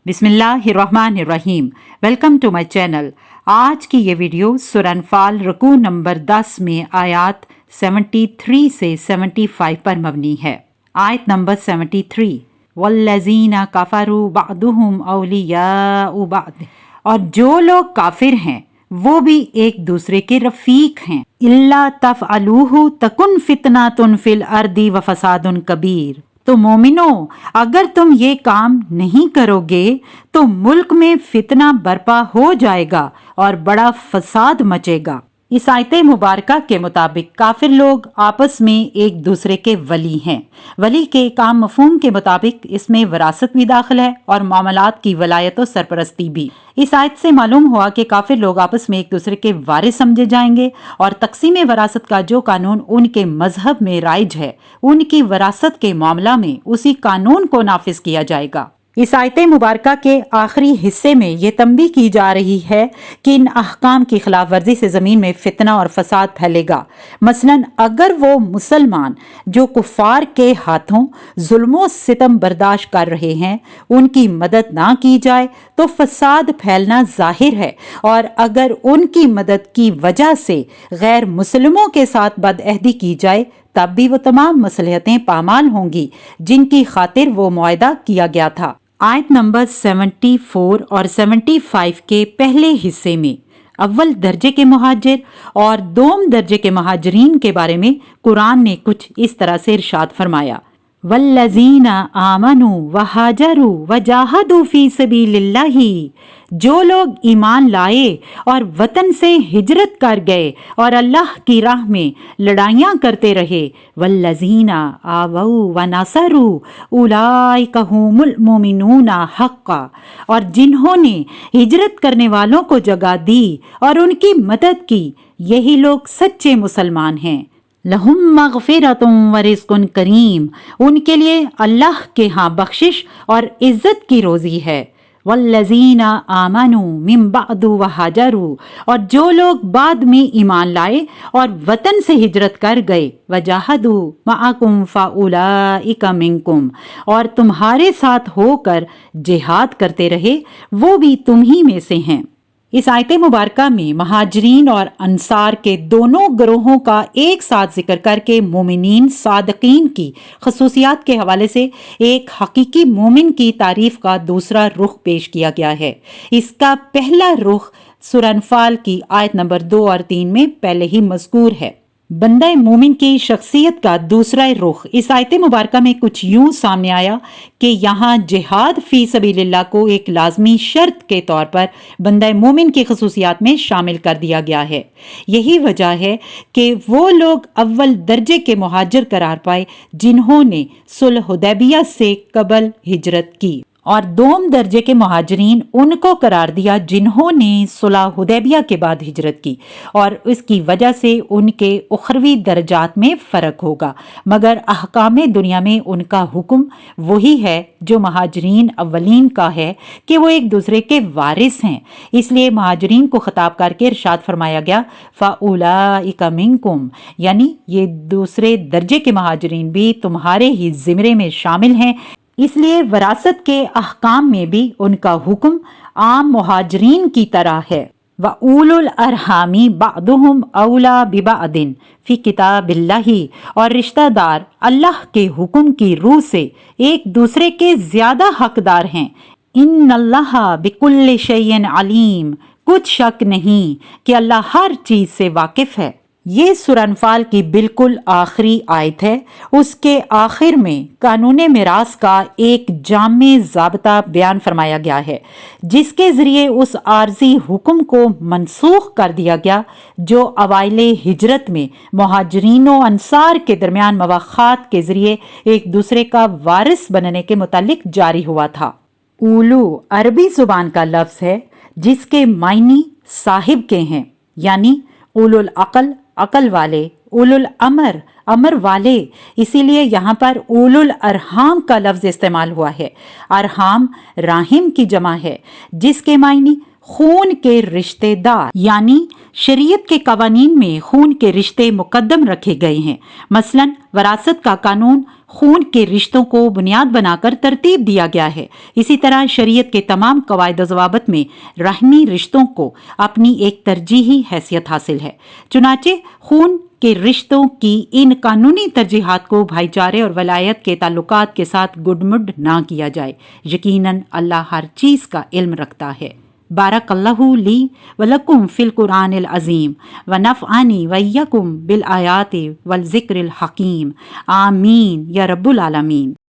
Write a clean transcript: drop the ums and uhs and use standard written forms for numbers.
बिस्मिल्लाहिर्रहमानिर्रहीम। Welcome to my channel. आज की ये वीडियो सूरह अनफाल रुकू नंबर 10 में आयत 73 से 75 पर मबनी है। आयत नंबर 73, वल्लज़ीना कफ़रू बअदुहुम औलियाउ बअद, और जो लोग काफिर हैं वो भी एक दूसरे के रफीक हैं। इल्ला तफ़अलूहु तकुन फितनातुन फिल अर्दी व फसादुन कबीर, तो मोमिनो अगर तुम ये काम नहीं करोगे तो मुल्क में फितना बर्पा हो जाएगा और बड़ा फसाद मचेगा। इस आयत मुबारका के मुताबिक काफिर लोग आपस में एक दूसरे के वली हैं। वली के काम मफहूम के मुताबिक इसमें विरासत भी दाखिल है और मामलात की वलायत और सरपरस्ती भी। इस आयत से मालूम हुआ कि काफिर लोग आपस में एक दूसरे के वारिस समझे जाएंगे और तकसीम वरासत का जो कानून उनके मजहब में राइज है, उनकी वरासत के मामला में उसी कानून को नाफिज किया जाएगा। इस आयत मुबारका के आखिरी हिस्से में ये तंबीह की जा रही है कि इन अहकाम की खिलाफ वर्जी से ज़मीन में फितना और फसाद फैलेगा। मसलन अगर वो मुसलमान जो कुफार के हाथों जुल्मों सितम बर्दाश्त कर रहे हैं उनकी मदद ना की जाए तो फसाद फैलना जाहिर है, और अगर उनकी मदद की वजह से गैर मुसलिमों के साथ बदअहदी की जाए तब भी वो तमाम मसलहतें पामाल होंगी जिनकी खातिर वो मुआहदा किया गया था। आयत नंबर 74 और 75 के पहले हिस्से में अव्वल दर्जे के मुहाजिर और दोम दर्जे के मुहाजिरीन के बारे में कुरान ने कुछ इस तरह से इरशाद फरमाया, वल्लज़ीना आमनू वहाजरू वजाहदू फी सबीलिल्लाही, जो लोग ईमान लाए और वतन से हिजरत कर गए और अल्लाह की राह में लड़ाइयाँ करते रहे। वल्लज़ीना आवऊ व नसरू उलाइका हुमुल मोमिनूना हक्का, और जिन्होंने हिजरत करने वालों को जगह दी और उनकी मदद की, यही लोग सच्चे मुसलमान हैं। लहुम मगफिरतुम व रिज़्कुन करीम, उनके लिए अल्लाह के यहाँ बख्शिश और इज्जत की रोजी है। वल्लज़ीना आमनू मिन बअदु व हाजरू, और जो लोग बाद में ईमान लाए और वतन से हिजरत कर गए, वजाहदू मअकुम फउलाइका मिनकुम, और तुम्हारे साथ होकर जिहाद करते रहे, वो भी तुम ही में से हैं। इस आयत मुबारका में महाजरीन और अंसार के दोनों ग्रोहों का एक साथ जिक्र करके मोमिनीन सादकीन की खसूसियात के हवाले से एक हकीकी मोमिन की तारीफ का दूसरा रुख पेश किया गया है। इसका पहला रुख सूरह अनफाल की आयत नंबर 2 और 3 में पहले ही मज़कूर है। बंदा मोमिन की शख्सियत का दूसरा रुख इस आयत मुबारका में कुछ यूं सामने आया कि यहाँ जिहाद फी सबीलिल्लाह को एक लाजमी शर्त के तौर पर बंदा मोमिन की खसूसियात में शामिल कर दिया गया है। यही वजह है कि वो लोग अव्वल दर्जे के मुहाजिर करार पाए जिन्होंने सुलह हुदैबिया से कबल हिजरत की, और दोम दर्जे के मुहाजिरीन उनको करार दिया जिन्होंने सुलह हुदैबिया के बाद हिजरत की, और इसकी वजह से उनके उखरवी दर्जात में फ़र्क होगा, मगर अहकाम दुनिया में उनका हुक्म वही है जो मुहाजिरीन अव्वलीन का है कि वो एक दूसरे के वारिस हैं। इसलिए मुहाजिरीन को खिताब करके इरशाद फरमाया गया, फ़उलाइका मिनकुम, यानी ये दूसरे दर्जे के मुहाजिरीन भी तुम्हारे ही ज़िम्रे में शामिल हैं। इसलिए वरासत के अहकाम में भी उनका हुक्म आम मुहाजिरीन की तरह है। व उलुल अरहामी बअदुहुम औला बिबअदिन फी किताबिल्लाही, और रिश्तेदार अल्लाह के हुक्म की रूह से एक दूसरे के ज्यादा हकदार हैं। इन्नल्लाह बिकुल्लि शैइन अलीम, कुछ शक नहीं कि अल्लाह हर चीज से वाकिफ है। ये सूरह अनफाल की बिल्कुल आखिरी आयत है। उसके आखिर में कानून मिरास का एक जामे ज़ाब्ता बयान फरमाया गया है जिसके ज़रिए उस आर्जी हुक्म को मनसूख कर दिया गया जो अवाइले हिजरत में मुहाजिरीन व अंसार के दरमियान मवाख़ात के ज़रिए एक दूसरे का वारिस बनने के मुतालिक जारी हुआ था। उलू अरबी ज़ुबान का लफ्ज़ है जिसके मायनी साहिब के हैं, यानी उलुल अक़ल अकल वाले, उलुल अमर अमर वाले, इसीलिए यहाँ पर उलुल अरहाम का लफ्ज़ इस्तेमाल हुआ है। अरहाम राहिम की जमा है जिसके मायनी खून के रिश्तेदार, यानी शरीयत के कवानीन में खून के रिश्ते मुकद्दम रखे गए हैं। मसलन वरासत का कानून خون کے رشتوں کو بنیاد بنا کر ترتیب دیا گیا ہے۔ اسی طرح شریعت کے تمام قواعد و ضوابط میں رحمی رشتوں کو اپنی ایک ترجیحی حیثیت حاصل ہے۔ چنانچہ خون کے رشتوں کی ان قانونی ترجیحات کو بھائی چارے اور ولایت کے تعلقات کے ساتھ گڈ نہ کیا جائے۔ یقیناً اللہ ہر چیز کا علم رکھتا ہے۔ بارک اللہ لی ولکم فی القرآن العظیم ونفعنی وإیاکم بالآیات والذکر الحکیم، آمین یا رب العالمین۔